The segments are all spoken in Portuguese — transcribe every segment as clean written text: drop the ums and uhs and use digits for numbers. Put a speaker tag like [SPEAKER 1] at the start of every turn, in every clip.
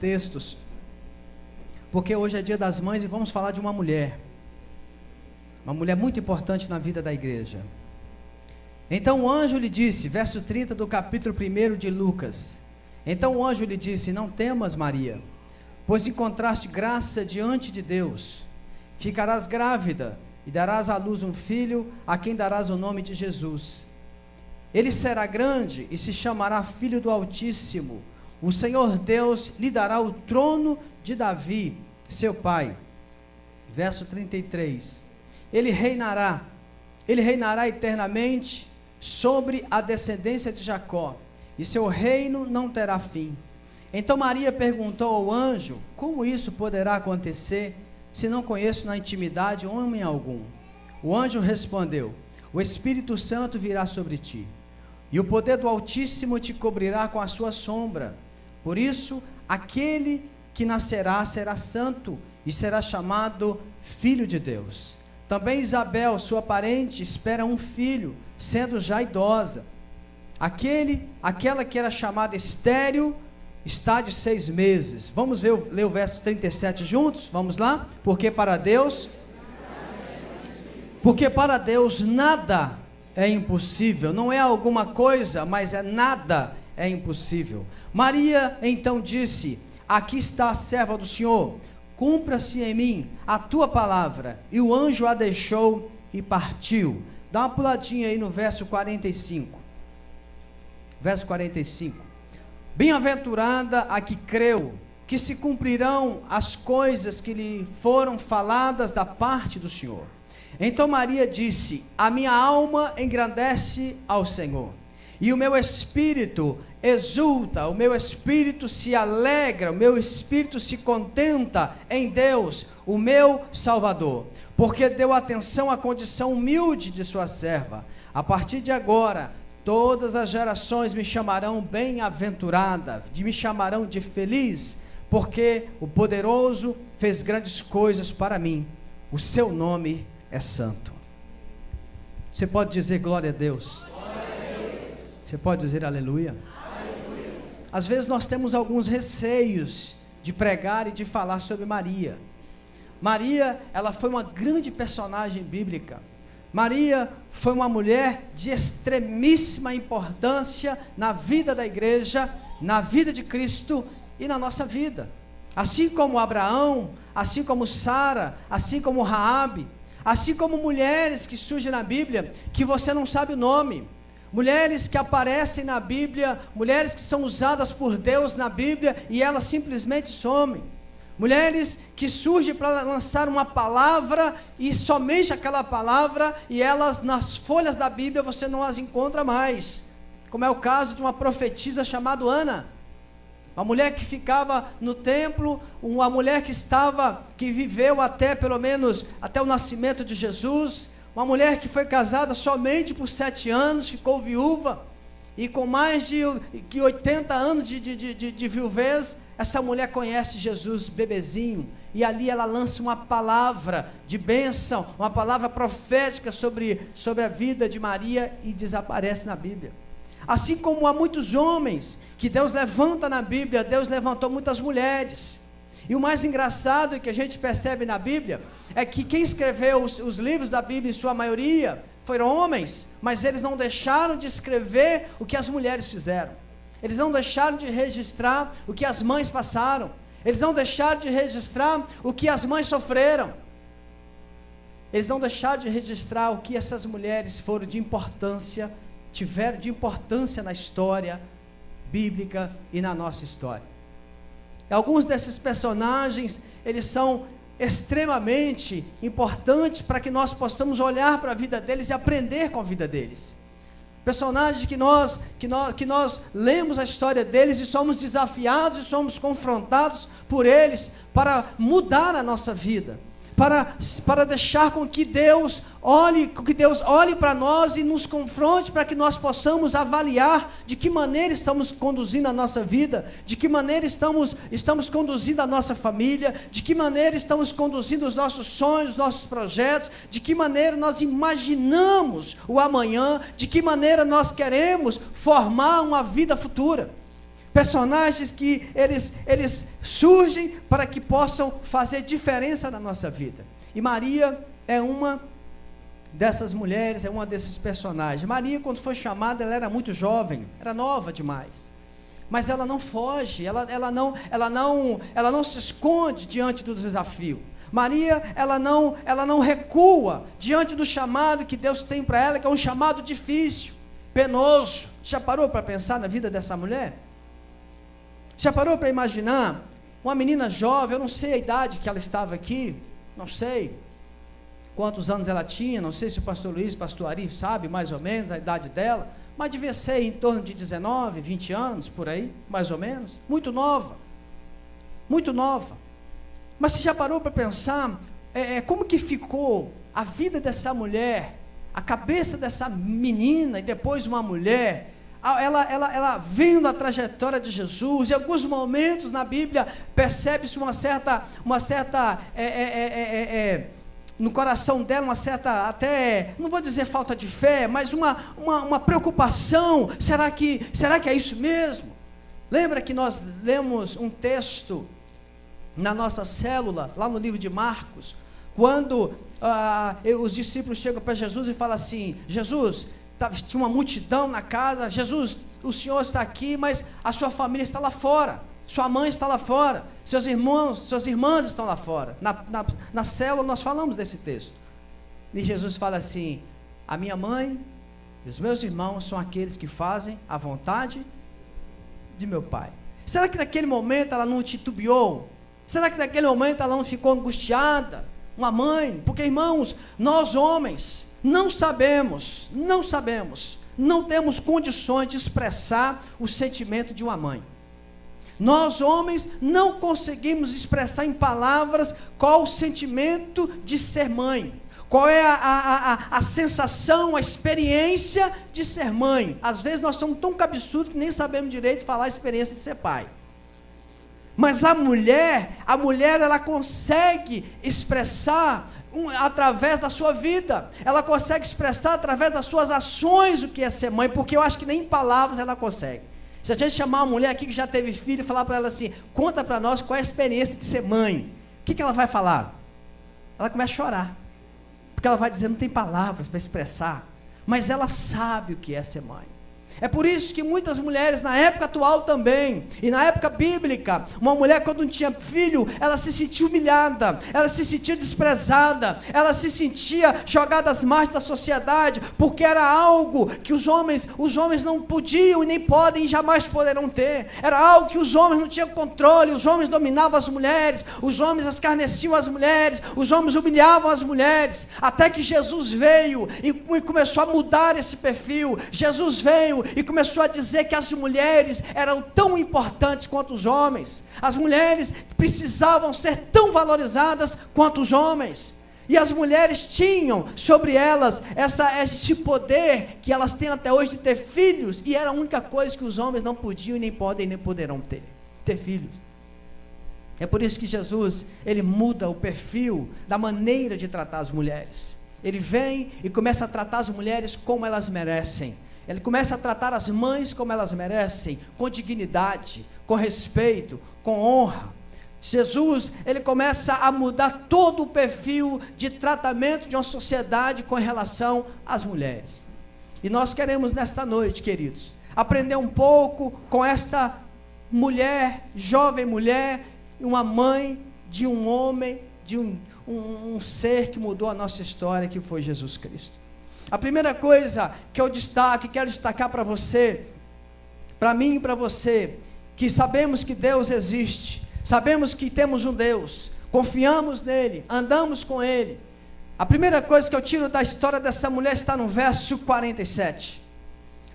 [SPEAKER 1] textos, porque hoje é dia das mães e vamos falar de uma mulher muito importante na vida da igreja. Então o anjo lhe disse, verso 30 do capítulo 1 de Lucas, então o anjo lhe disse, não temas, Maria, pois encontraste graça diante de Deus, ficarás grávida e darás à luz um filho, a quem darás o nome de Jesus. Ele será grande e se chamará Filho do Altíssimo. O Senhor Deus lhe dará o trono de Davi, seu pai. Verso 33. Ele reinará eternamente sobre a descendência de Jacó, e seu reino não terá fim. Então Maria perguntou ao anjo, como isso poderá acontecer, se não conheço na intimidade homem algum? O anjo respondeu, o Espírito Santo virá sobre ti, e o poder do Altíssimo te cobrirá com a sua sombra. Por isso, aquele que nascerá será santo, e será chamado Filho de Deus. Também Isabel, sua parente, espera um filho, sendo já idosa. Aquela que era chamada estéril, está de 6 meses. Vamos ler o verso 37 juntos? Vamos lá? Porque para Deus nada é impossível. Não é alguma coisa, mas nada é impossível. Maria então disse, aqui está a serva do Senhor, cumpra-se em mim a tua palavra. E o anjo a deixou e partiu. Dá uma puladinha aí no verso 45. Verso 45. Bem-aventurada a que creu, que se cumprirão as coisas que lhe foram faladas da parte do Senhor. Então Maria disse, a minha alma engrandece ao Senhor, e o meu espírito exulta, o meu espírito se alegra, o meu espírito se contenta em Deus, o meu Salvador, porque deu atenção à condição humilde de sua serva. A partir de agora, todas as gerações me chamarão bem-aventurada, me chamarão de feliz, porque o poderoso fez grandes coisas para mim, o seu nome é santo. Você pode dizer glória a Deus? Você pode dizer aleluia? Aleluia. Às vezes nós temos alguns receios de pregar e de falar sobre Maria. Maria, ela foi uma grande personagem bíblica. Maria foi uma mulher de extremíssima importância na vida da igreja, na vida de Cristo e na nossa vida. Assim como Abraão, assim como Sara, assim como Raabe, assim como mulheres que surgem na Bíblia, que você não sabe o nome. Mulheres que aparecem na Bíblia, mulheres que são usadas por Deus na Bíblia e elas simplesmente somem. Mulheres que surgem para lançar uma palavra e somente aquela palavra, e elas nas folhas da Bíblia você não as encontra mais. Como é o caso de uma profetisa chamada Ana. Uma mulher que ficava no templo, uma mulher que viveu pelo menos até o nascimento de Jesus. Uma mulher que foi casada somente por 7 anos, ficou viúva, e com mais de 80 anos de viuvez, essa mulher conhece Jesus bebezinho, e ali ela lança uma palavra de bênção, uma palavra profética sobre a vida de Maria, e desaparece na Bíblia. Assim como há muitos homens que Deus levanta na Bíblia, Deus levantou muitas mulheres. E o mais engraçado que a gente percebe na Bíblia é que quem escreveu os livros da Bíblia, em sua maioria, foram homens, mas eles não deixaram de escrever o que as mulheres fizeram. Eles não deixaram de registrar o que as mães passaram. Eles não deixaram de registrar o que as mães sofreram. Eles não deixaram de registrar o que essas mulheres foram de importância, tiveram de importância na história bíblica e na nossa história. Alguns desses personagens, eles são extremamente importantes para que nós possamos olhar para a vida deles e aprender com a vida deles. Personagens que nós lemos a história deles e somos desafiados e somos confrontados por eles para mudar a nossa vida, para deixar com que Deus olhe para nós e nos confronte, para que nós possamos avaliar de que maneira estamos conduzindo a nossa vida, de que maneira estamos conduzindo a nossa família, de que maneira estamos conduzindo os nossos sonhos, os nossos projetos, de que maneira nós imaginamos o amanhã, de que maneira nós queremos formar uma vida futura. Personagens que eles surgem para que possam fazer diferença na nossa vida. E Maria é uma dessas mulheres, é uma desses personagens. Maria, quando foi chamada, ela era muito jovem, era nova demais. Mas ela não foge, ela não se esconde diante do desafio. Maria, ela não recua diante do chamado que Deus tem para ela, que é um chamado difícil, penoso. Já parou para pensar na vida dessa mulher? Já parou para imaginar uma menina jovem? Eu não sei a idade que ela estava aqui, não sei quantos anos ela tinha, não sei se o pastor Luiz, pastor Ari sabe mais ou menos a idade dela, mas devia ser em torno de 19, 20 anos, por aí, mais ou menos, muito nova, muito nova. Mas você já parou para pensar como que ficou a vida dessa mulher, a cabeça dessa menina e depois uma mulher? Ela vendo a trajetória de Jesus, em alguns momentos na Bíblia percebe-se uma certa no coração dela, uma certa, até, não vou dizer falta de fé, mas uma preocupação. Será que é isso mesmo? Lembra que nós lemos um texto na nossa célula, lá no livro de Marcos, quando os discípulos chegam para Jesus e falam assim: Jesus, tinha uma multidão na casa, Jesus, o Senhor está aqui, mas a sua família está lá fora, sua mãe está lá fora, seus irmãos, suas irmãs estão lá fora. Na célula nós falamos desse texto, e Jesus fala assim: a minha mãe e os meus irmãos são aqueles que fazem a vontade de meu Pai. Será que naquele momento ela não titubeou? Será que naquele momento ela não ficou angustiada? Uma mãe, porque irmãos, nós homens não sabemos, não temos condições de expressar o sentimento de uma mãe. Nós homens não conseguimos expressar em palavras qual o sentimento de ser mãe, qual é a sensação, a experiência de ser mãe. Às vezes nós somos tão cabeçudos que nem sabemos direito falar a experiência de ser pai. Mas a mulher ela consegue expressar através da sua vida, ela consegue expressar através das suas ações o que é ser mãe, porque eu acho que nem em palavras ela consegue. Se a gente chamar uma mulher aqui que já teve filho e falar para ela assim: conta para nós qual é a experiência de ser mãe, o que ela vai falar? Ela começa a chorar, porque ela vai dizer, não tem palavras para expressar, mas ela sabe o que é ser mãe. É por isso que muitas mulheres, na época atual também, e na época bíblica, uma mulher quando não tinha filho, ela se sentia humilhada, ela se sentia desprezada, ela se sentia jogada às margens da sociedade, porque era algo que os homens não podiam e nem podem e jamais poderão ter. Era algo que os homens não tinham controle, os homens dominavam as mulheres, os homens escarneciam as mulheres, os homens humilhavam as mulheres, até que Jesus veio e começou a mudar esse perfil. Jesus veio e começou a dizer que as mulheres eram tão importantes quanto os homens, as mulheres precisavam ser tão valorizadas quanto os homens, e as mulheres tinham sobre elas esse poder que elas têm até hoje de ter filhos, e era a única coisa que os homens não podiam, nem podem, nem poderão ter filhos. É por isso que Jesus, ele muda o perfil da maneira de tratar as mulheres. Ele vem e começa a tratar as mulheres como elas merecem. Ele começa a tratar as mães como elas merecem, com dignidade, com respeito, com honra. Jesus, ele começa a mudar todo o perfil de tratamento de uma sociedade com relação às mulheres. E nós queremos nesta noite, queridos, aprender um pouco com esta mulher, jovem mulher, uma mãe de um homem, de um ser que mudou a nossa história, que foi Jesus Cristo. A primeira coisa que eu quero destacar para você, para mim e para você, que sabemos que Deus existe, sabemos que temos um Deus, confiamos nele, andamos com ele. A primeira coisa que eu tiro da história dessa mulher está no verso 47.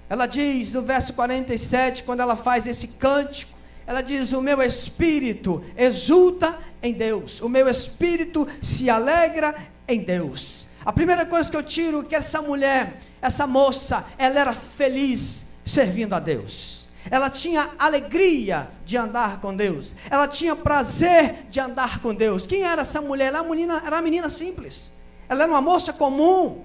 [SPEAKER 1] Ela diz no verso 47, quando ela faz esse cântico, ela diz: o meu espírito exulta em Deus, o meu espírito se alegra em Deus. A primeira coisa que eu tiro é que essa mulher, essa moça, ela era feliz servindo a Deus. Ela tinha alegria de andar com Deus. Ela tinha prazer de andar com Deus. Quem era essa mulher? Era uma menina simples. Ela era uma moça comum.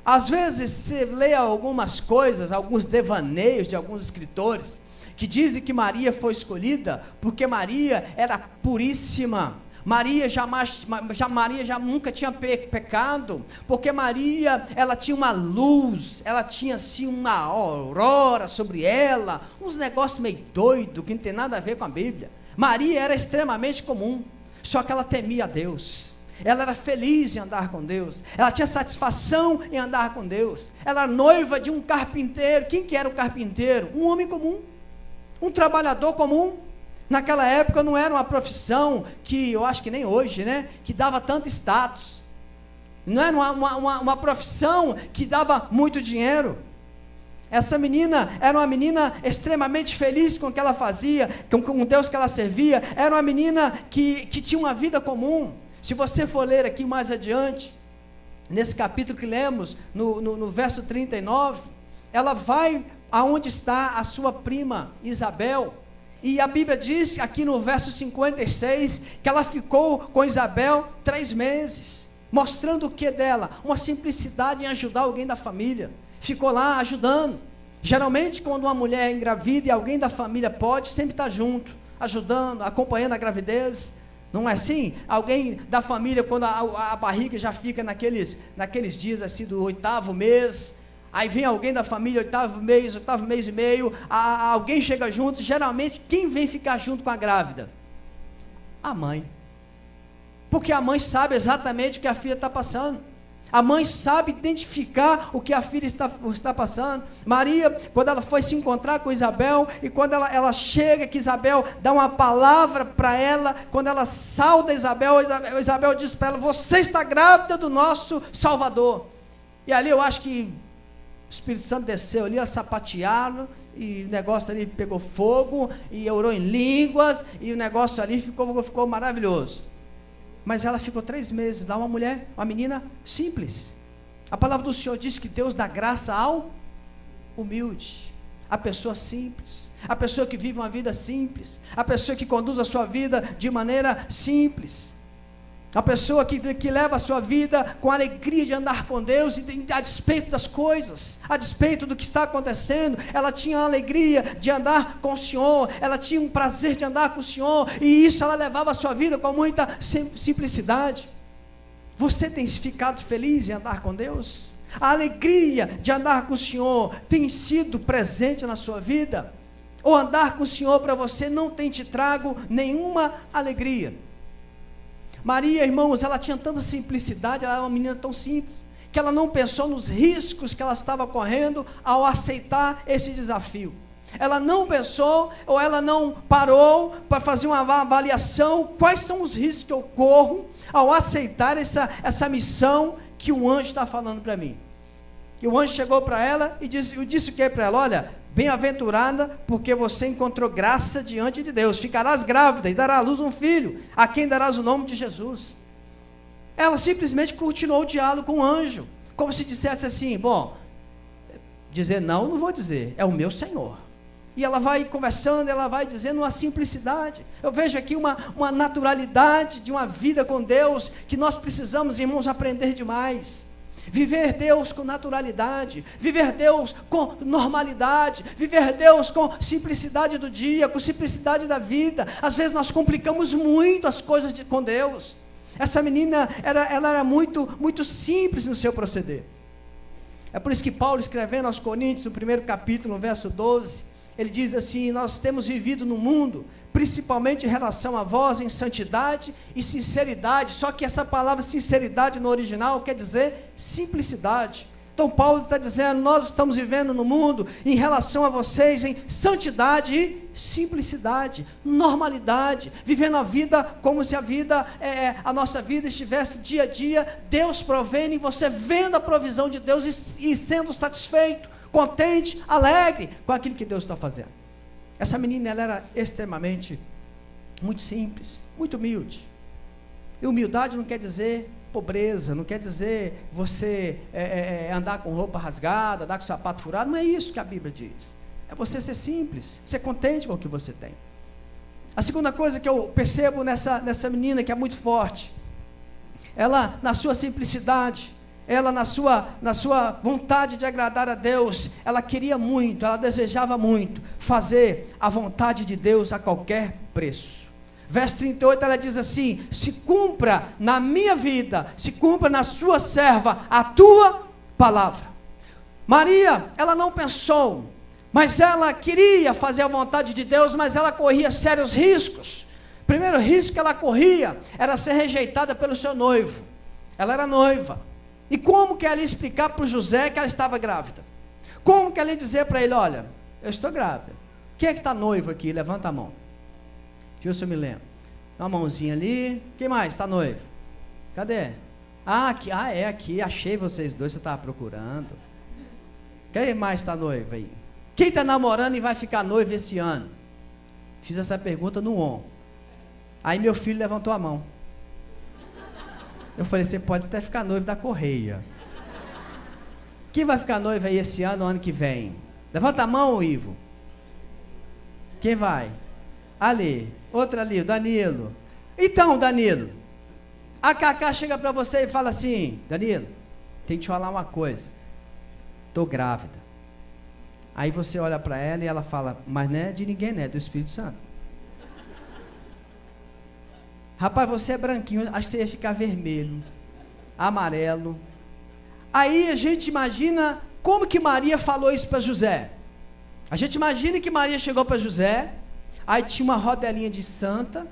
[SPEAKER 1] Às vezes você lê algumas coisas, alguns devaneios de alguns escritores, que dizem que Maria foi escolhida porque Maria era puríssima. Maria já nunca tinha pecado, porque Maria, ela tinha uma luz, ela tinha assim uma aurora sobre ela, uns negócios meio doidos, que não tem nada a ver com a Bíblia. Maria era extremamente comum, só que ela temia a Deus, ela era feliz em andar com Deus, ela tinha satisfação em andar com Deus, ela era noiva de um carpinteiro. Quem que era o carpinteiro? Um homem comum, um trabalhador comum. Naquela época não era uma profissão que, eu acho que nem hoje, né, que dava tanto status, não era uma profissão que dava muito dinheiro. Essa menina era uma menina extremamente feliz com o que ela fazia, com o Deus que ela servia, era uma menina que tinha uma vida comum. Se você for ler aqui mais adiante, nesse capítulo que lemos, no verso 39, ela vai aonde está a sua prima Isabel, e a Bíblia diz aqui no verso 56, que ela ficou com Isabel 3 meses, mostrando o que dela? Uma simplicidade em ajudar alguém da família, ficou lá ajudando. Geralmente quando uma mulher é engravida e alguém da família pode, sempre está junto, ajudando, acompanhando a gravidez, não é assim? Alguém da família, quando a barriga já fica naqueles dias assim do 8º mês, aí vem alguém da família, 8º mês e meio, alguém chega junto. Geralmente, quem vem ficar junto com a grávida? A mãe. Porque a mãe sabe exatamente o que a filha está passando. A mãe sabe identificar o que a filha está passando. Maria, quando ela foi se encontrar com Isabel, e quando ela chega, que Isabel dá uma palavra para ela, quando ela sauda Isabel diz para ela: você está grávida do nosso Salvador. E ali eu acho que o Espírito Santo desceu ali, sapatearam, e o negócio ali pegou fogo, e orou em línguas, e o negócio ali ficou maravilhoso. Mas ela ficou 3 meses lá, uma menina simples. A palavra do Senhor diz que Deus dá graça ao humilde, a pessoa simples, a pessoa que vive uma vida simples, a pessoa que conduz a sua vida de maneira simples, a pessoa que leva a sua vida com alegria de andar com Deus, a despeito das coisas, a despeito do que está acontecendo. Ela tinha a alegria de andar com o Senhor, ela tinha um prazer de andar com o Senhor, e isso ela levava a sua vida com muita simplicidade. Você tem ficado feliz em andar com Deus? A alegria de andar com o Senhor tem sido presente na sua vida? Ou andar com o Senhor para você não tem te trago nenhuma alegria? Maria, irmãos, ela tinha tanta simplicidade, ela era uma menina tão simples, que ela não pensou nos riscos que ela estava correndo ao aceitar esse desafio. Ela não pensou, ou ela não parou para fazer uma avaliação, quais são os riscos que eu corro ao aceitar essa missão que o anjo está falando para mim. E o anjo chegou para ela e disse o que para ela? Olha, bem-aventurada, porque você encontrou graça diante de Deus, ficarás grávida e dará à luz um filho, a quem darás o nome de Jesus. Ela simplesmente continuou o diálogo com o anjo, como se dissesse assim: bom, dizer não vou dizer, é o meu Senhor. E ela vai conversando, ela vai dizendo uma simplicidade. Eu vejo aqui uma naturalidade de uma vida com Deus, que nós precisamos, irmãos, aprender demais. Viver Deus com naturalidade, viver Deus com normalidade, viver Deus com simplicidade do dia, com simplicidade da vida. Às vezes nós complicamos muito as coisas com Deus. Essa menina, ela era muito simples no seu proceder. É por isso que Paulo, escrevendo aos Coríntios, no 1º capítulo, no verso 12, ele diz assim: nós temos vivido no mundo, principalmente em relação a vós, em santidade e sinceridade. Só que essa palavra sinceridade no original quer dizer simplicidade. Então Paulo está dizendo: nós estamos vivendo no mundo em relação a vocês em santidade e simplicidade, normalidade, vivendo a vida como se a nossa vida estivesse dia a dia, Deus provendo, e você vendo a provisão de Deus e sendo satisfeito, contente, alegre com aquilo que Deus está fazendo. Essa menina, ela era extremamente, muito simples, muito humilde. E humildade não quer dizer pobreza, não quer dizer você andar com roupa rasgada, andar com sapato furado. Não é isso que a Bíblia diz. É você ser simples, ser contente com o que você tem. A segunda coisa que eu percebo nessa menina, que é muito forte, ela, na sua simplicidade, ela na sua vontade de agradar a Deus, ela queria muito, ela desejava muito fazer a vontade de Deus a qualquer preço. Verso 38, ela diz assim: se cumpra na minha vida, se cumpra na sua serva a tua palavra. Maria, ela não pensou, mas ela queria fazer a vontade de Deus, mas ela corria sérios riscos. O primeiro risco que ela corria era ser rejeitada pelo seu noivo. Ela era noiva. E como que ela ia explicar para o José que ela estava grávida? Como que ela ia dizer para ele: olha, eu estou grávida. Quem é que está noivo aqui? Levanta a mão. Deixa eu ver se eu me lembro. Uma mãozinha ali. Quem mais está noivo? Cadê? Aqui. É aqui. Achei vocês dois, você estava procurando. Quem mais está noivo aí? Quem está namorando e vai ficar noivo esse ano? Fiz essa pergunta no ON. Aí meu filho levantou a mão. Eu falei: você pode até ficar noivo da Correia. Quem vai ficar noivo aí esse ano ou ano que vem? Levanta a mão, Ivo. Quem vai? Ali. Outra ali, o Danilo. Então, Danilo, a Cacá chega para você e fala assim: Danilo, tem que te falar uma coisa. Estou grávida. Aí você olha para ela e ela fala: mas não é de ninguém, né? É do Espírito Santo. Rapaz, você é branquinho, acho que você ia ficar vermelho, amarelo. Aí a gente imagina como que Maria falou isso para José. A gente imagina que Maria chegou para José, aí tinha uma rodelinha de santa,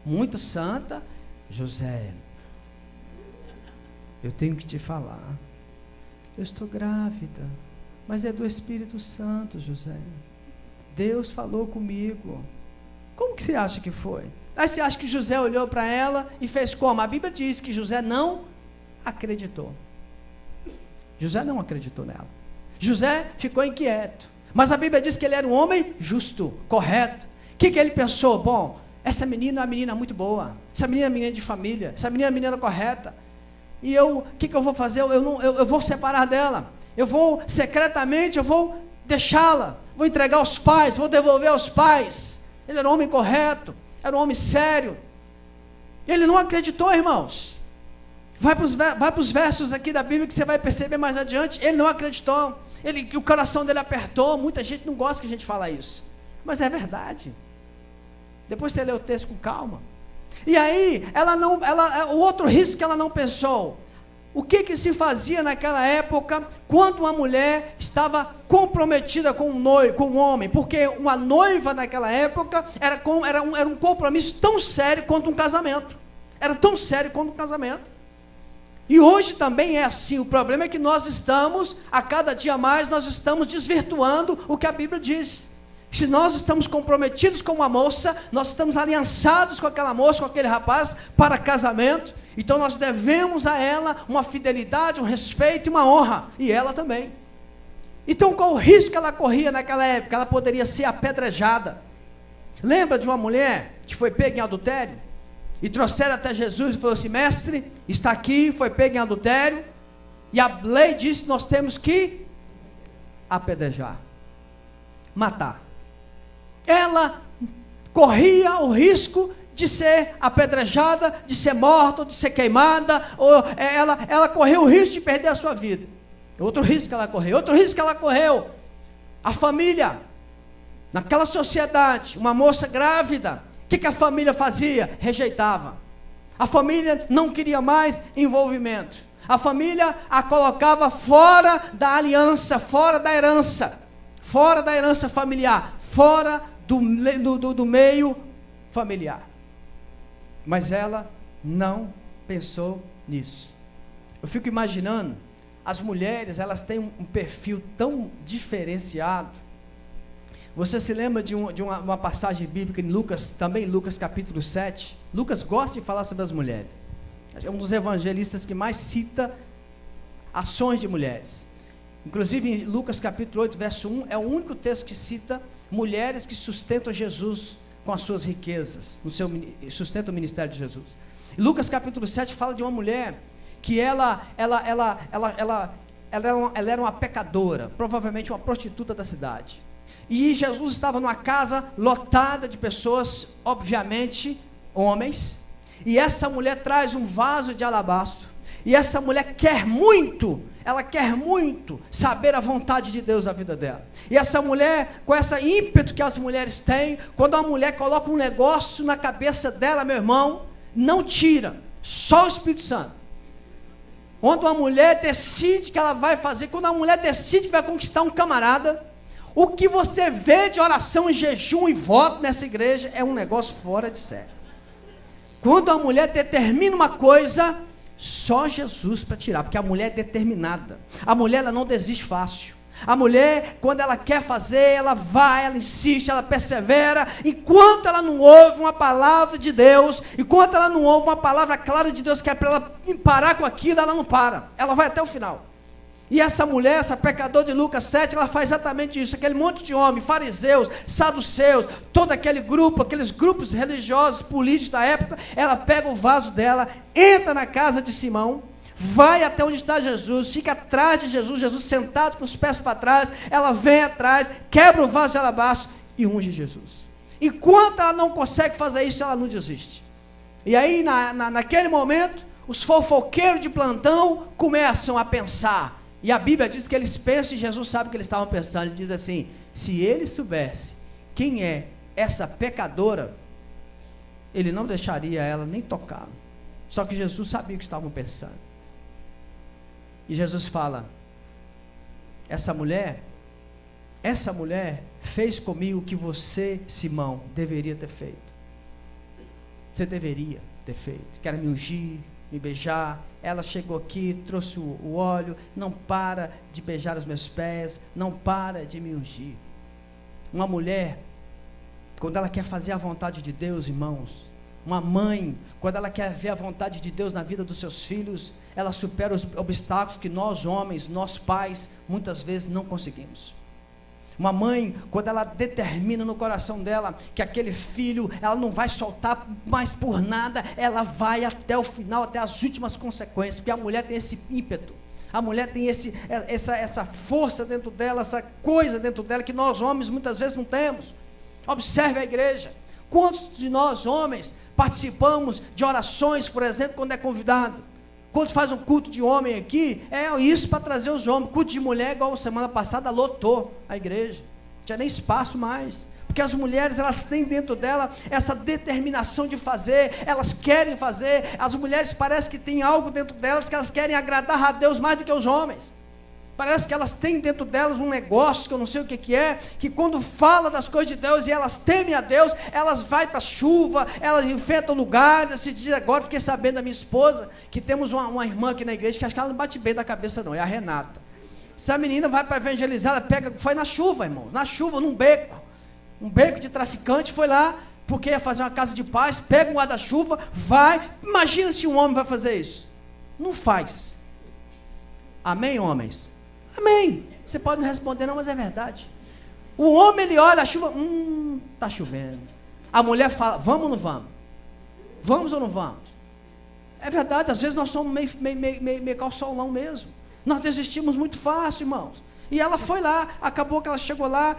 [SPEAKER 1] muito santa. José, eu tenho que te falar, eu estou grávida, mas é do Espírito Santo, José. Deus falou comigo. Como que você acha que foi? Aí você acha que José olhou para ela e fez como? A Bíblia diz que José não acreditou. José não acreditou nela. José ficou inquieto. Mas a Bíblia diz que ele era um homem justo, correto. O que ele pensou? Bom, essa menina é uma menina muito boa. Essa menina é uma menina de família. Essa menina é uma menina correta. E o que eu vou fazer? Eu vou separar dela. Eu vou, secretamente, eu vou deixá-la. Vou entregar aos pais, vou devolver aos pais. Ele era um homem correto. Era um homem sério. Ele não acreditou, irmãos. Vai para os versos aqui da Bíblia que você vai perceber mais adiante. Ele não acreditou. O coração dele apertou. Muita gente não gosta que a gente fale isso, mas é verdade. Depois você lê o texto com calma. E aí, o outro risco que ela não pensou. O que se fazia naquela época quando uma mulher estava comprometida com um homem? Porque uma noiva naquela época era um compromisso tão sério quanto um casamento. Era tão sério quanto um casamento. E hoje também é assim. O problema é que nós estamos, a cada dia mais, nós estamos desvirtuando o que a Bíblia diz. Se nós estamos comprometidos com uma moça, nós estamos aliançados com aquela moça, com aquele rapaz, para casamento. Então nós devemos a ela uma fidelidade, um respeito e uma honra, e ela também. Então qual o risco que ela corria naquela época? Ela poderia ser apedrejada. Lembra de uma mulher que foi pega em adultério? E trouxeram até Jesus e falou assim: mestre, está aqui, foi pega em adultério, e a lei diz que nós temos que apedrejar, matar. Ela corria o risco de ser apedrejada, de ser morta, de ser queimada, ou ela correu o risco de perder a sua vida. Outro risco que ela correu. Outro risco que ela correu, a família. Naquela sociedade, uma moça grávida, o que a família fazia? Rejeitava. A família não queria mais envolvimento. A família a colocava fora da aliança, fora da herança familiar, fora do meio familiar. Mas ela não pensou nisso. Eu fico imaginando, as mulheres, elas têm um perfil tão diferenciado. Você se lembra de uma passagem bíblica em Lucas, também Lucas capítulo 7? Lucas gosta de falar sobre as mulheres. É um dos evangelistas que mais cita ações de mulheres. Inclusive em Lucas capítulo 8, verso 1, é o único texto que cita mulheres que sustentam Jesus com as suas riquezas, sustenta o ministério de Jesus. Lucas capítulo 7 fala de uma mulher que ela era uma pecadora, provavelmente uma prostituta da cidade. E Jesus estava numa casa lotada de pessoas, obviamente homens, e essa mulher traz um vaso de alabastro, E essa mulher quer muito, ela quer muito saber a vontade de Deus na vida dela. E essa mulher, com esse ímpeto que as mulheres têm, quando a mulher coloca um negócio na cabeça dela, meu irmão, não tira, só o Espírito Santo. Quando a mulher decide que ela vai fazer, quando a mulher decide que vai conquistar um camarada, o que você vê de oração e jejum e voto nessa igreja é um negócio fora de série. Quando a mulher determina uma coisa, só Jesus para tirar, porque a mulher é determinada. A mulher, ela não desiste fácil. A mulher, quando ela quer fazer, ela vai, ela insiste, ela persevera. Enquanto ela não ouve uma palavra de Deus, enquanto ela não ouve uma palavra clara de Deus que é para ela parar com aquilo, ela não para. Ela vai até o final. E essa mulher, essa pecadora de Lucas 7, ela faz exatamente isso. Aquele monte de homens, fariseus, saduceus, todo aquele grupo, aqueles grupos religiosos, políticos da época, ela pega o vaso dela, entra na casa de Simão, vai até onde está Jesus, fica atrás de Jesus, Jesus sentado com os pés para trás, ela vem atrás, quebra o vaso de alabastro e unge Jesus. Enquanto ela não consegue fazer isso, ela não desiste. E aí, naquele momento, os fofoqueiros de plantão começam a pensar. E a Bíblia diz que eles pensam, e Jesus sabe o que eles estavam pensando. Ele diz assim: se ele soubesse quem é essa pecadora, ele não deixaria ela nem tocar. Só que Jesus sabia o que estavam pensando. E Jesus fala: essa mulher fez comigo o que você, Simão, deveria ter feito. Você deveria ter feito. Quer me ungir, me beijar. Ela chegou aqui, trouxe o óleo, não para de beijar os meus pés, não para de me ungir. Uma mulher, quando ela quer fazer a vontade de Deus, irmãos, uma mãe, quando ela quer ver a vontade de Deus na vida dos seus filhos, ela supera os obstáculos que nós homens, nós pais, muitas vezes não conseguimos. Uma mãe, quando ela determina no coração dela que aquele filho, ela não vai soltar mais por nada, ela vai até o final, até as últimas consequências, porque a mulher tem esse ímpeto, a mulher tem essa força dentro dela, essa coisa dentro dela que nós homens muitas vezes não temos. Observe a igreja, quantos de nós homens participamos de orações, por exemplo, quando é convidado? Quando faz um culto de homem aqui, é isso para trazer os homens. Culto de mulher, igual semana passada, lotou a igreja. Não tinha nem espaço mais. Porque as mulheres, elas têm dentro dela essa determinação de fazer, elas querem fazer. As mulheres parece que tem algo dentro delas que elas querem agradar a Deus mais do que os homens. Parece que elas têm dentro delas um negócio que eu não sei o que é, que quando fala das coisas de Deus e elas temem a Deus, elas vão para a chuva, elas enfrentam lugares. Esse dia agora fiquei sabendo da minha esposa, que temos uma irmã aqui na igreja, que acho que ela não bate bem da cabeça não, é a Renata. Essa menina vai para evangelizar, ela foi na chuva, irmão, na chuva, num beco, um beco de traficante, foi lá, porque ia fazer uma casa de paz, pega um guarda-chuva, vai. Imagina se um homem vai fazer isso. Não faz. Amém, homens? Amém. Você pode não responder não, mas é verdade. O homem, ele olha a chuva, está chovendo. A mulher fala, vamos ou não vamos? Vamos ou não vamos? É verdade, às vezes nós somos meio calçolão mesmo. Nós desistimos muito fácil, irmãos. E ela foi lá, acabou que ela chegou lá,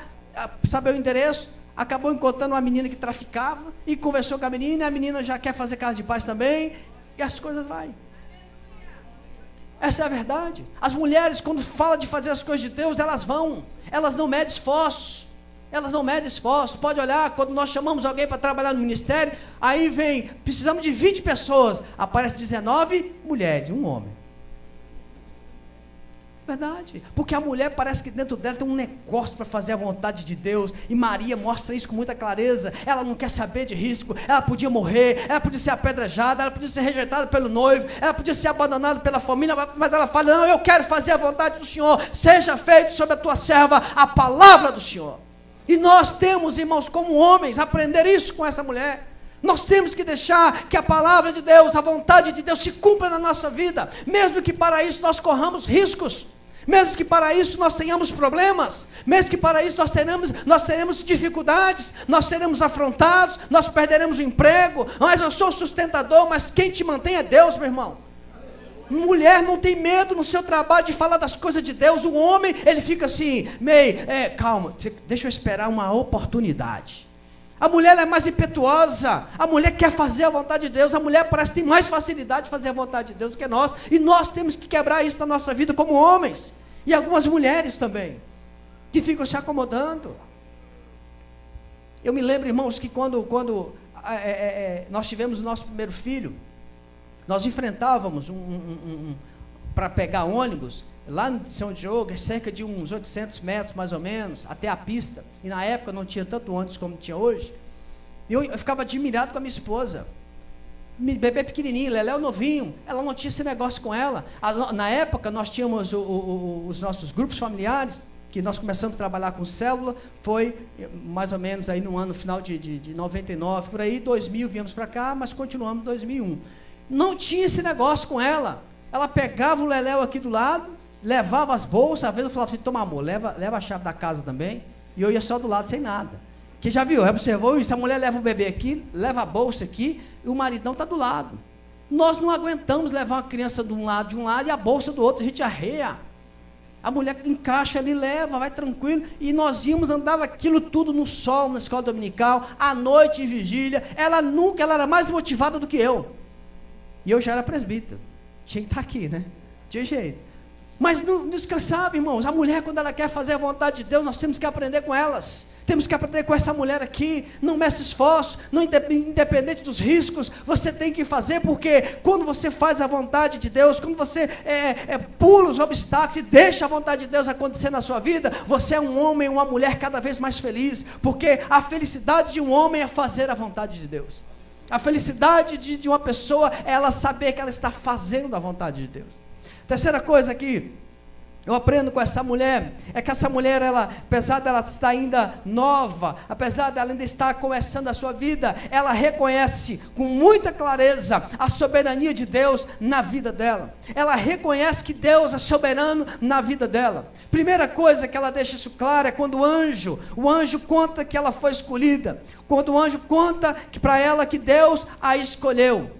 [SPEAKER 1] sabe o endereço, acabou encontrando uma menina que traficava, e conversou com a menina já quer fazer casa de paz também, e as coisas vai. Essa é a verdade. As mulheres, quando falam de fazer as coisas de Deus, elas vão, elas não medem esforços, pode olhar, quando nós chamamos alguém para trabalhar no ministério, aí vem, precisamos de 20 pessoas, aparece 19 mulheres, um homem. Verdade, porque a mulher parece que dentro dela tem um negócio para fazer a vontade de Deus, e Maria mostra isso com muita clareza. Ela não quer saber de risco, ela podia morrer, ela podia ser apedrejada, ela podia ser rejeitada pelo noivo, ela podia ser abandonada pela família, mas ela fala, não, eu quero fazer a vontade do Senhor, seja feito sobre a tua serva a palavra do Senhor. E nós temos, irmãos, como homens, aprender isso com essa mulher. Nós temos que deixar que a palavra de Deus, a vontade de Deus se cumpra na nossa vida, mesmo que para isso nós corramos riscos, mesmo que para isso nós tenhamos problemas, mesmo que para isso nós teremos dificuldades, nós seremos afrontados, nós perderemos o emprego, mas eu sou sustentador, mas quem te mantém é Deus, meu irmão. Mulher não tem medo no seu trabalho de falar das coisas de Deus. O homem, ele fica assim, calma, deixa eu esperar uma oportunidade. A mulher ela é mais impetuosa, a mulher quer fazer a vontade de Deus, a mulher parece que tem mais facilidade de fazer a vontade de Deus do que nós, e nós temos que quebrar isso na nossa vida como homens, e algumas mulheres também, que ficam se acomodando. Eu me lembro, irmãos, que quando nós tivemos o nosso primeiro filho, nós enfrentávamos para pegar ônibus, lá em São Diogo, cerca de uns 800 metros mais ou menos, até a pista, e na época não tinha tanto ônibus como tinha hoje, e eu ficava admirado com a minha esposa, bebê pequenininho, Leléu novinho, ela não tinha esse negócio com ela. Na época nós tínhamos os nossos grupos familiares, que nós começamos a trabalhar com célula, foi mais ou menos aí no ano final de 99, por aí, 2000 viemos para cá, mas continuamos em 2001, não tinha esse negócio com ela. Ela pegava o Leléu aqui do lado, levava as bolsas, às vezes eu falava assim, toma amor, leva a chave da casa também, e eu ia só do lado sem nada. Que já viu, observou isso? A mulher leva o bebê aqui, leva a bolsa aqui, e o maridão está do lado. Nós não aguentamos levar uma criança de um lado e a bolsa do outro, a gente arreia. A mulher encaixa ali, leva, vai tranquilo, e nós andava aquilo tudo no sol, na escola dominical, à noite em vigília. Ela era mais motivada do que eu, e eu já era presbítero, tinha que estar aqui, né? Tinha jeito, mas não descansava, irmãos. A mulher, quando ela quer fazer a vontade de Deus, nós temos que aprender com elas. Temos que aprender com essa mulher aqui. Não meça esforço, independente dos riscos, você tem que fazer, porque quando você faz a vontade de Deus, quando você pula os obstáculos e deixa a vontade de Deus acontecer na sua vida, você é um homem, uma mulher cada vez mais feliz, porque a felicidade de um homem é fazer a vontade de Deus. A felicidade de uma pessoa é ela saber que ela está fazendo a vontade de Deus. Terceira coisa que eu aprendo com essa mulher, é que essa mulher, apesar dela estar ainda nova, apesar dela ainda estar começando a sua vida, ela reconhece com muita clareza a soberania de Deus na vida dela. Ela reconhece que Deus é soberano na vida dela. Primeira coisa que ela deixa isso claro é quando o anjo conta que ela foi escolhida, quando o anjo conta que para ela que Deus a escolheu.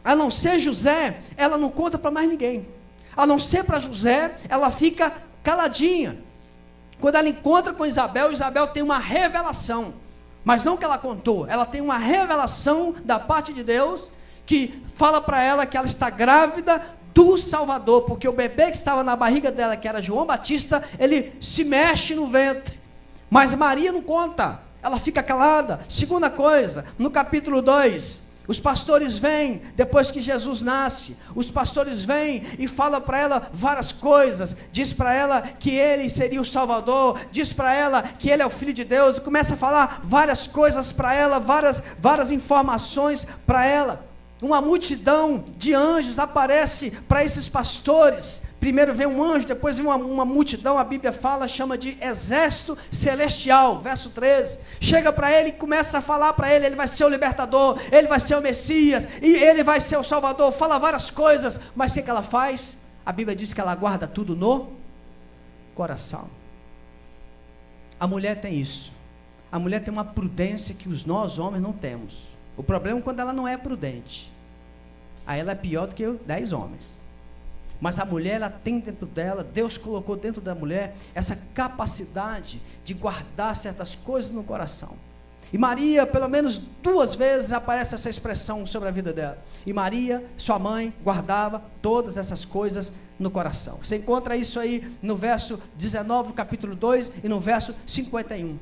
[SPEAKER 1] A não ser José, ela não conta para mais ninguém. A não ser para José, ela fica caladinha. Quando ela encontra com Isabel tem uma revelação, mas não que ela contou, ela tem uma revelação da parte de Deus, que fala para ela que ela está grávida do Salvador, porque o bebê que estava na barriga dela, que era João Batista, ele se mexe no ventre, mas Maria não conta, ela fica calada. Segunda coisa, no capítulo 2, os pastores vêm, depois que Jesus nasce, os pastores vêm e falam para ela várias coisas, diz para ela que ele seria o Salvador, diz para ela que ele é o Filho de Deus, e começa a falar várias coisas para ela, várias informações para ela. Uma multidão de anjos aparece para esses pastores. Primeiro vem um anjo, depois vem uma multidão, a Bíblia chama de exército celestial, verso 13, chega para ele e começa a falar para ele vai ser o libertador, ele vai ser o Messias, e ele vai ser o Salvador, fala várias coisas, mas o que ela faz? A Bíblia diz que ela guarda tudo no coração. A mulher tem isso, a mulher tem uma prudência que nós homens não temos. O problema é quando ela não é prudente, aí ela é pior do que 10 homens. Mas a mulher, ela tem dentro dela, Deus colocou dentro da mulher essa capacidade de guardar certas coisas no coração. E Maria, pelo menos 2 vezes aparece essa expressão sobre a vida dela. E Maria, sua mãe, guardava todas essas coisas no coração. Você encontra isso aí no verso 19 do capítulo 2 e no verso 51.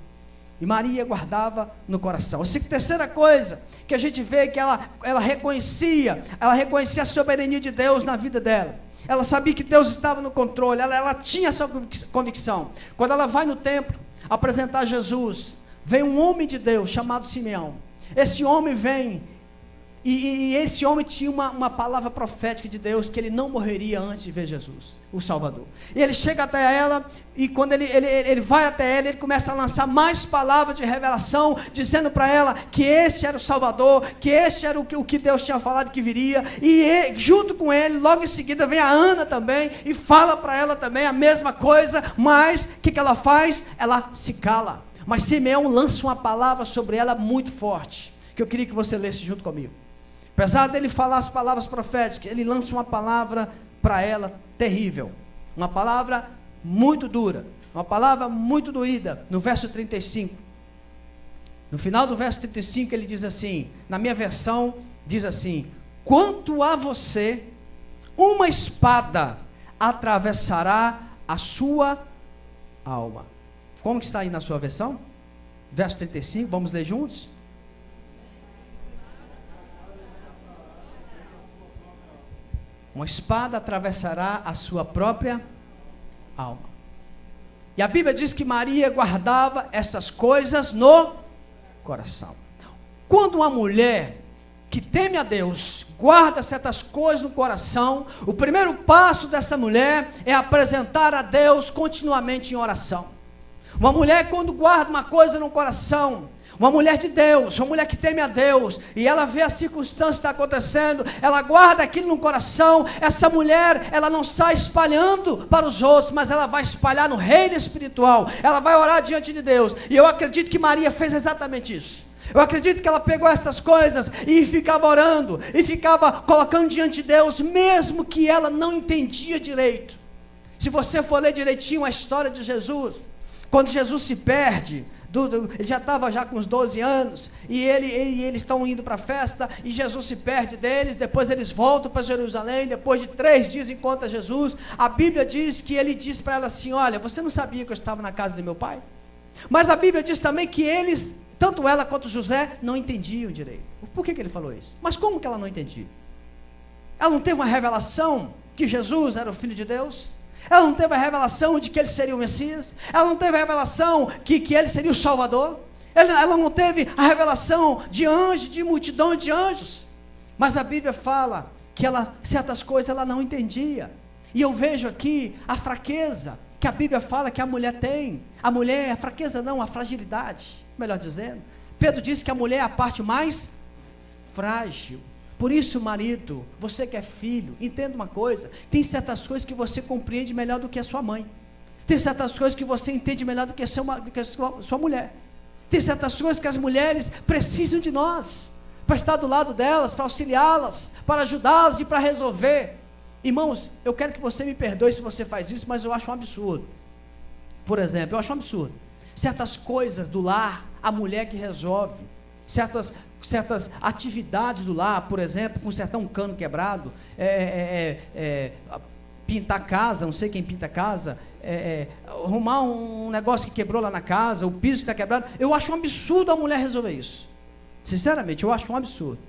[SPEAKER 1] E Maria guardava no coração. A terceira coisa que a gente vê que ela reconhecia a soberania de Deus na vida dela. Ela sabia que Deus estava no controle, ela tinha essa convicção. Quando ela vai no templo apresentar Jesus, vem um homem de Deus chamado Simeão. Esse homem vem, e esse homem tinha uma palavra profética de Deus, que ele não morreria antes de ver Jesus, o Salvador. E ele chega até ela, e quando ele vai até ela, ele começa a lançar mais palavras de revelação, dizendo para ela que este era o Salvador, que este era o que Deus tinha falado que viria, e junto com ele, logo em seguida, vem a Ana também, e fala para ela também a mesma coisa, mas o que ela faz? Ela se cala. Mas Simeão lança uma palavra sobre ela muito forte, que eu queria que você lesse junto comigo. Apesar dele falar as palavras proféticas, ele lança uma palavra para ela terrível, uma palavra muito dura, uma palavra muito doída, no verso 35. No final do verso 35 ele diz assim, na minha versão diz assim: quanto a você, uma espada atravessará a sua alma. Como que está aí na sua versão? Verso 35, vamos ler juntos? Uma espada atravessará a sua própria alma. E a Bíblia diz que Maria guardava essas coisas no coração. Quando uma mulher que teme a Deus guarda certas coisas no coração, o primeiro passo dessa mulher é apresentar a Deus continuamente em oração. Uma mulher, quando guarda uma coisa no coração, uma mulher de Deus, uma mulher que teme a Deus, e ela vê a circunstância que está acontecendo, ela guarda aquilo no coração. Essa mulher, ela não sai espalhando para os outros, mas ela vai espalhar no reino espiritual, ela vai orar diante de Deus. E eu acredito que Maria fez exatamente isso. Eu acredito que ela pegou essas coisas e ficava orando, e ficava colocando diante de Deus, mesmo que ela não entendia direito. Se você for ler direitinho a história de Jesus, quando Jesus se perde, ele já estava com uns 12 anos, e eles estão indo para a festa, e Jesus se perde deles. Depois eles voltam para Jerusalém, depois de 3 dias encontra Jesus. A Bíblia diz que ele diz para ela assim: olha, você não sabia que eu estava na casa de meu pai? Mas a Bíblia diz também que eles, tanto ela quanto José, não entendiam direito. Por que ele falou isso? Mas como que ela não entendia? Ela não teve uma revelação que Jesus era o Filho de Deus? Ela não teve a revelação de que ele seria o Messias? Ela não teve a revelação que ele seria o Salvador? Ela não teve a revelação de anjos, de multidão de anjos? Mas a Bíblia fala que certas coisas ela não entendia. E eu vejo aqui a fraqueza que a Bíblia fala que a mulher tem. A mulher, a fraqueza não, a fragilidade, melhor dizendo. Pedro disse que a mulher é a parte mais frágil. Por isso, marido, você que é filho, entenda uma coisa: tem certas coisas que você compreende melhor do que a sua mãe. Tem certas coisas que você entende melhor do que a sua mulher. Tem certas coisas que as mulheres precisam de nós, para estar do lado delas, para auxiliá-las, para ajudá-las e para resolver. Irmãos, eu quero que você me perdoe se você faz isso, mas eu acho um absurdo. Por exemplo, eu acho um absurdo certas coisas do lar, a mulher que resolve. Certas atividades do lar, por exemplo, consertar um cano quebrado, pintar a casa, não sei quem pinta a casa, arrumar um negócio que quebrou lá na casa, o piso que está quebrado. Eu acho um absurdo a mulher resolver isso. Sinceramente, eu acho um absurdo.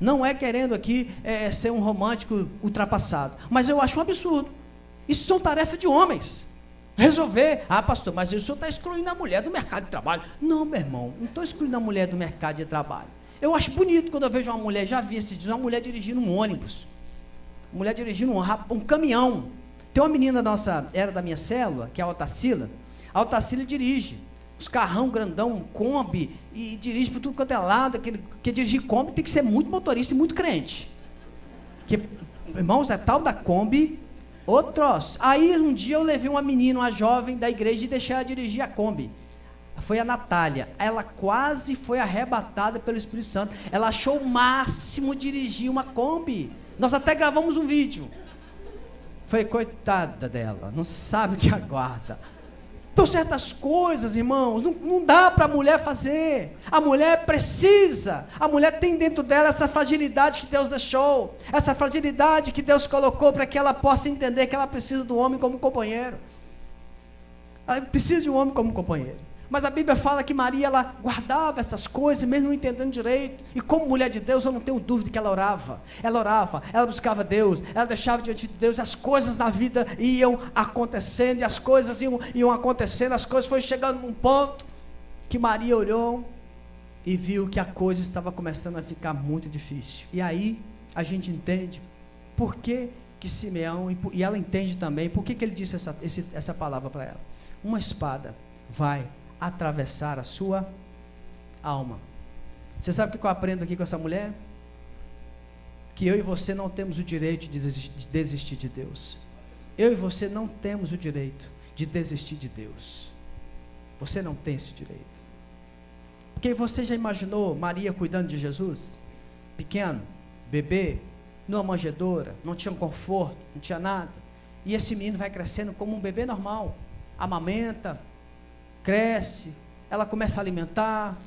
[SPEAKER 1] Não é querendo aqui ser um romântico ultrapassado, mas eu acho um absurdo. Isso são tarefas de homens. Resolver. Ah, pastor, mas o senhor está excluindo a mulher do mercado de trabalho. Não, meu irmão, não estou excluindo a mulher do mercado de trabalho. Eu acho bonito quando eu vejo uma mulher, já vi esses dias, uma mulher dirigindo um ônibus, mulher dirigindo um caminhão. Tem uma menina era da minha célula, que é a Altacila. A Altacila dirige os carrão grandão, um Kombi, e dirige por tudo quanto é lado. Que dirigir Kombi tem que ser muito motorista e muito crente. Irmãos, é tal da Kombi, ô troço. Aí um dia eu levei uma menina, uma jovem da igreja, e deixei ela dirigir a Kombi. Foi a Natália. Ela quase foi arrebatada pelo Espírito Santo. Ela achou o máximo dirigir uma Kombi. Nós até gravamos um vídeo. Falei, coitada dela, não sabe o que aguarda. Então certas coisas, irmãos, não dá para a mulher fazer. A mulher precisa, a mulher tem dentro dela essa fragilidade que Deus deixou, essa fragilidade que Deus colocou para que ela possa entender que ela precisa do homem como companheiro. Ela precisa de um homem como companheiro. Mas a Bíblia fala que Maria, ela guardava essas coisas, mesmo não entendendo direito. E como mulher de Deus, eu não tenho dúvida que ela orava, ela buscava Deus, ela deixava diante de Deus. As coisas na vida iam acontecendo, e as coisas iam acontecendo, as coisas foram chegando num ponto que Maria olhou e viu que a coisa estava começando a ficar muito difícil. E aí a gente entende por que Simeão, e ela entende também por que ele disse essa palavra para ela. Uma espada vai atravessar a sua alma. Você sabe o que eu aprendo aqui com essa mulher? Que eu e você não temos o direito de desistir de Deus. Eu e você não temos o direito de desistir de Deus. Você não tem esse direito. Porque você já imaginou Maria cuidando de Jesus? Pequeno, bebê, numa manjedoura, não tinha um conforto, não tinha nada. E esse menino vai crescendo como um bebê normal, amamenta, cresce, ela começa a alimentar,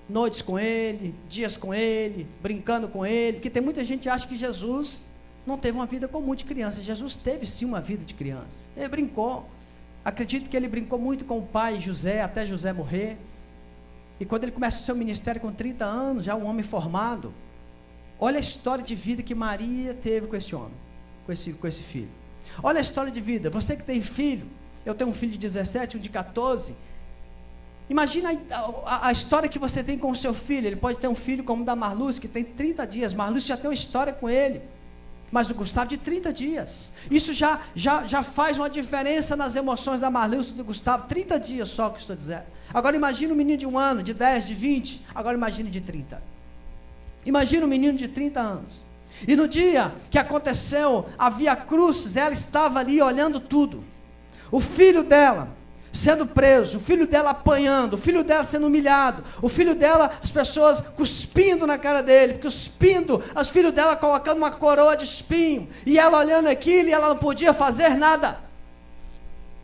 [SPEAKER 1] noites com ele, dias com ele, brincando com ele, porque tem muita gente que acha que Jesus não teve uma vida comum de criança. Jesus teve sim uma vida de criança, ele brincou, acredito que ele brincou muito com o pai José, até José morrer, e quando ele começa o seu ministério com 30 anos, já um homem formado, olha a história de vida que Maria teve com esse homem, com esse filho, olha a história de vida, você que tem filho, eu tenho um filho de 17, um de 14, imagina a história que você tem com o seu filho. Ele pode ter um filho como o da Marluce, que tem 30 dias, Marluce já tem uma história com ele, mas o Gustavo de 30 dias, isso já faz uma diferença nas emoções da Marluce e do Gustavo, 30 dias só que eu estou dizendo. Agora imagina um menino de 1 ano, de 10, de 20, agora imagine de 30, imagina um menino de 30 anos, e no dia que aconteceu a Via Crucis, ela estava ali olhando tudo, o filho dela sendo preso, o filho dela apanhando, o filho dela sendo humilhado, o filho dela, as pessoas cuspindo na cara dele, cuspindo, os filhos dela colocando uma coroa de espinho, e ela olhando aquilo, e ela não podia fazer nada.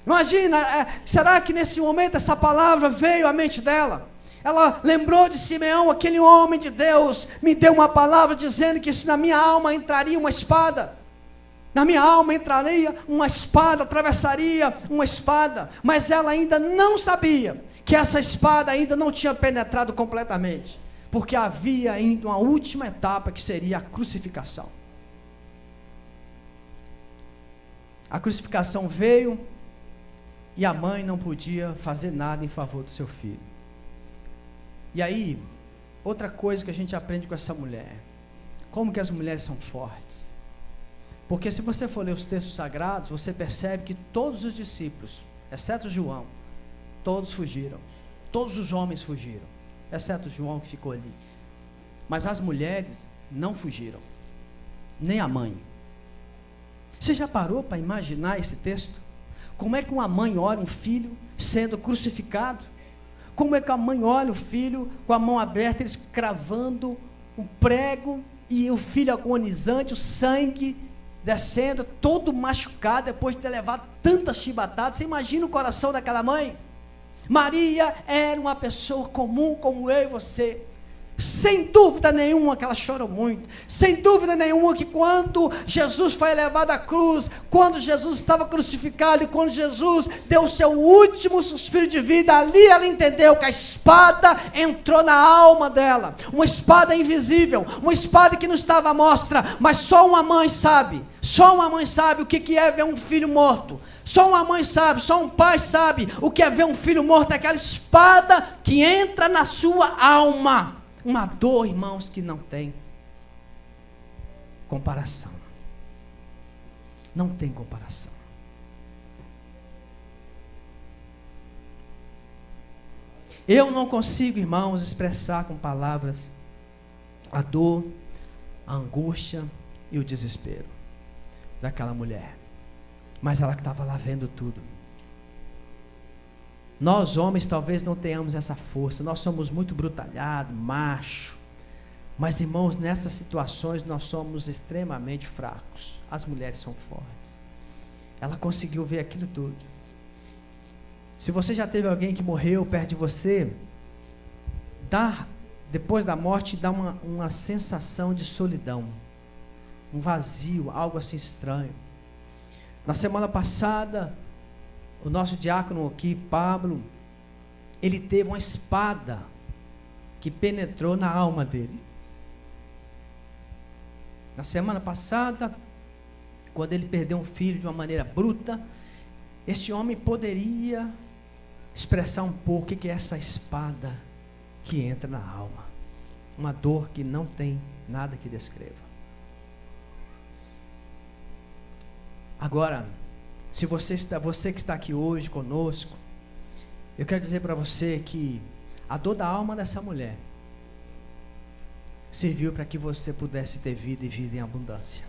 [SPEAKER 1] Imagina, será que nesse momento essa palavra veio à mente dela? Ela lembrou de Simeão, aquele homem de Deus, me deu uma palavra dizendo que se na minha alma entraria uma espada, na minha alma entraria uma espada, atravessaria uma espada, mas ela ainda não sabia que essa espada ainda não tinha penetrado completamente, porque havia ainda uma última etapa que seria a crucificação. A crucificação veio e a mãe não podia fazer nada em favor do seu filho. E aí, outra coisa que a gente aprende com essa mulher, como que as mulheres são fortes. Porque se você for ler os textos sagrados, você percebe que todos os discípulos, exceto João, todos fugiram. Todos os homens fugiram, exceto João que ficou ali. Mas as mulheres não fugiram, nem a mãe. Você já parou para imaginar esse texto? Como é que uma mãe olha um filho sendo crucificado? Como é que a mãe olha o filho com a mão aberta, eles cravando um prego, e o filho agonizante, o sangue descendo, todo machucado, depois de ter levado tantas chibatadas? Você imagina o coração daquela mãe? Maria era uma pessoa comum como eu e você, sem dúvida nenhuma que ela chorou muito, sem dúvida nenhuma que quando Jesus foi levado à cruz, quando Jesus estava crucificado, e quando Jesus deu o seu último suspiro de vida, ali ela entendeu que a espada entrou na alma dela, uma espada invisível, uma espada que não estava à mostra, mas só uma mãe sabe o que é ver um filho morto. Só uma mãe sabe, só um pai sabe o que é ver um filho morto, aquela espada que entra na sua alma. Uma dor, irmãos, que não tem comparação. Não tem comparação. Eu não consigo, irmãos, expressar com palavras a dor, a angústia e o desespero daquela mulher. Mas ela que estava lá vendo tudo. Nós homens talvez não tenhamos essa força, nós somos muito brutalhados, macho, mas irmãos, nessas situações nós somos extremamente fracos. As mulheres são fortes. Ela conseguiu ver aquilo tudo. Se você já teve alguém que morreu perto de você, depois da morte dá uma sensação de solidão, um vazio, algo assim estranho. Na semana passada, o nosso diácono aqui, Pablo, ele teve uma espada que penetrou na alma dele. Na semana passada, quando ele perdeu um filho de uma maneira bruta, este homem poderia expressar um pouco o que é essa espada que entra na alma. Uma dor que não tem nada que descreva. Agora, se você que está aqui hoje conosco, eu quero dizer para você que a dor da alma dessa mulher serviu para que você pudesse ter vida e vida em abundância.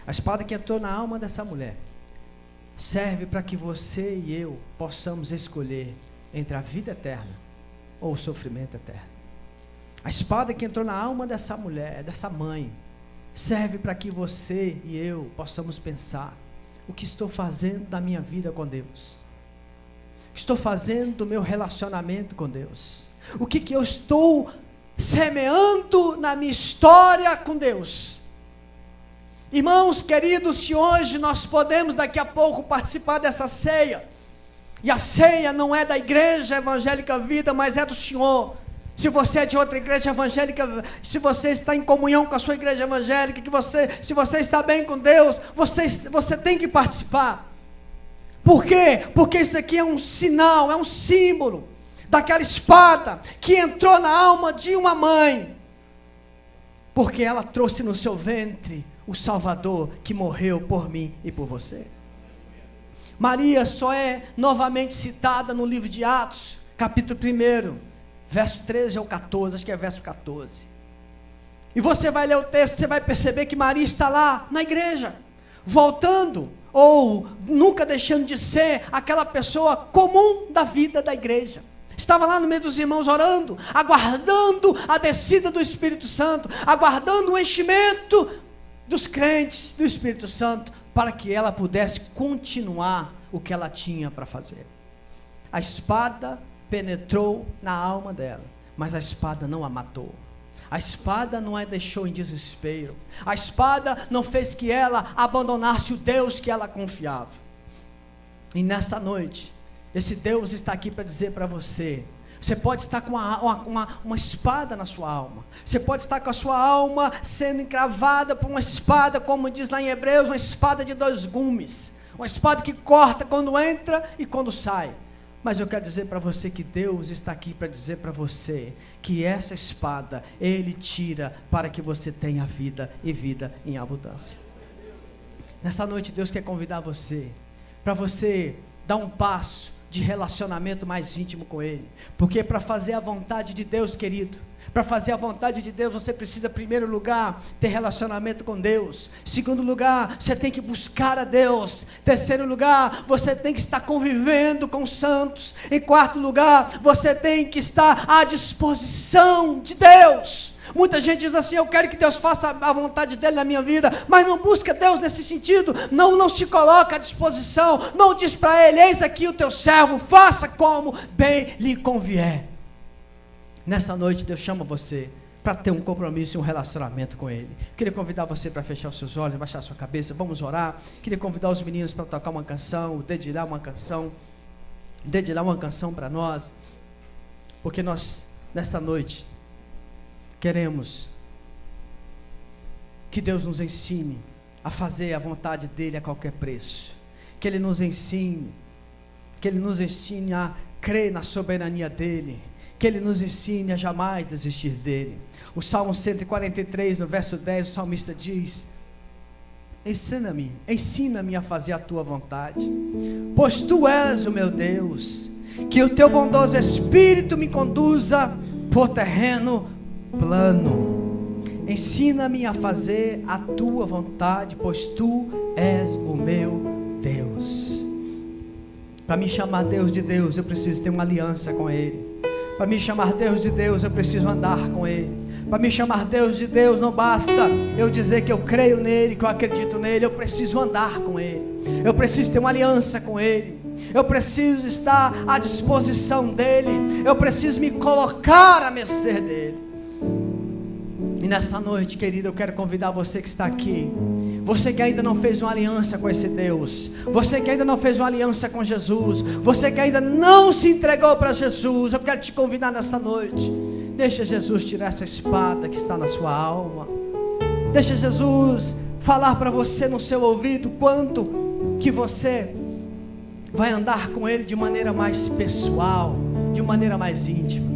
[SPEAKER 1] A espada que entrou na alma dessa mulher serve para que você e eu possamos escolher entre a vida eterna ou o sofrimento eterno. A espada que entrou na alma dessa mulher, dessa mãe, serve para que você e eu possamos pensar: o que estou fazendo da minha vida com Deus? O que estou fazendo do meu relacionamento com Deus? O que eu estou semeando na minha história com Deus? Irmãos queridos, se hoje nós podemos daqui a pouco participar dessa ceia, e a ceia não é da Igreja Evangélica Vida, mas é do Senhor. Se você é de outra igreja evangélica, se você está em comunhão com a sua igreja evangélica, se você está bem com Deus, você tem que participar. Por quê? Porque isso aqui é um sinal, é um símbolo daquela espada que entrou na alma de uma mãe, porque ela trouxe no seu ventre o Salvador que morreu por mim e por você. Maria só é novamente citada no livro de Atos, capítulo 1, verso 13 ao 14, acho que é verso 14. E você vai ler o texto, você vai perceber que Maria está lá na igreja, voltando, ou nunca deixando de ser aquela pessoa comum da vida da igreja. Estava lá no meio dos irmãos orando, aguardando a descida do Espírito Santo, aguardando o enchimento dos crentes do Espírito Santo, para que ela pudesse continuar o que ela tinha para fazer. A espada penetrou na alma dela, mas a espada não a matou. A espada não a deixou em desespero. A espada não fez que ela abandonasse o Deus que ela confiava. E nessa noite, esse Deus está aqui para dizer para você: você pode estar com uma espada na sua alma. Você pode estar com a sua alma sendo encravada por uma espada, como diz lá em Hebreus, uma espada de 2 gumes. Uma espada que corta quando entra e quando sai. Mas eu quero dizer para você que Deus está aqui para dizer para você que essa espada Ele tira para que você tenha vida e vida em abundância. Nessa noite Deus quer convidar você para você dar um passo de relacionamento mais íntimo com Ele, porque para fazer a vontade de Deus, querido, para fazer a vontade de Deus, você precisa, em primeiro lugar, ter relacionamento com Deus. Em segundo lugar, você tem que buscar a Deus. Em terceiro lugar, você tem que estar convivendo com os santos. Em quarto lugar, você tem que estar à disposição de Deus. Muita gente diz assim: eu quero que Deus faça a vontade dele na minha vida, mas não busca Deus nesse sentido, não se coloca à disposição, não diz para ele: eis aqui o teu servo, faça como bem lhe convier. Nessa noite Deus chama você para ter um compromisso e um relacionamento com Ele. Queria convidar você para fechar os seus olhos, baixar a sua cabeça, vamos orar. Queria convidar os meninos para tocar uma canção, dedilhar uma canção para nós, porque nós, nessa noite, queremos que Deus nos ensine a fazer a vontade dEle a qualquer preço, que Ele nos ensine a crer na soberania dEle, que Ele nos ensine a jamais desistir dEle. O Salmo 143, no verso 10, o salmista diz: ensina-me a fazer a Tua vontade, pois Tu és o meu Deus, que o Teu bondoso Espírito me conduza por terreno plano. Ensina-me a fazer a Tua vontade, pois Tu és o meu Deus. Para me chamar Deus de Deus, eu preciso ter uma aliança com Ele. Para me chamar Deus de Deus, eu preciso andar com Ele. Para me chamar Deus de Deus, não basta eu dizer que eu creio nele, que eu acredito nele. Eu preciso andar com Ele. Eu preciso ter uma aliança com Ele. Eu preciso estar à disposição dEle. Eu preciso me colocar à mercê dEle. E nessa noite, querido, eu quero convidar você que está aqui, você que ainda não fez uma aliança com esse Deus, você que ainda não fez uma aliança com Jesus, você que ainda não se entregou para Jesus, eu quero te convidar nessa noite. Deixa Jesus tirar essa espada que está na sua alma. Deixa Jesus falar para você no seu ouvido quanto que você vai andar com Ele de maneira mais pessoal, de maneira mais íntima.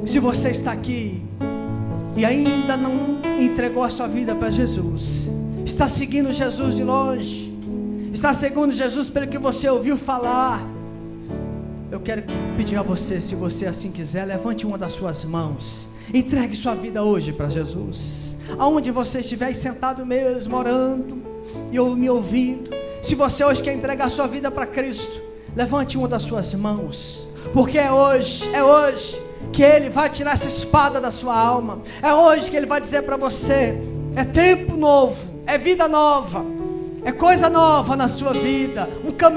[SPEAKER 1] Se você está aqui e ainda não entregou a sua vida para Jesus, está seguindo Jesus de longe, está seguindo Jesus pelo que você ouviu falar, eu quero pedir a você, se você assim quiser, levante uma das suas mãos, entregue sua vida hoje para Jesus. Aonde você estiver sentado mesmo, orando e me ouvindo, se você hoje quer entregar sua vida para Cristo, levante uma das suas mãos, porque é hoje que Ele vai tirar essa espada da sua alma. É hoje que Ele vai dizer para você: é tempo novo, é vida nova, é coisa nova na sua vida, um caminho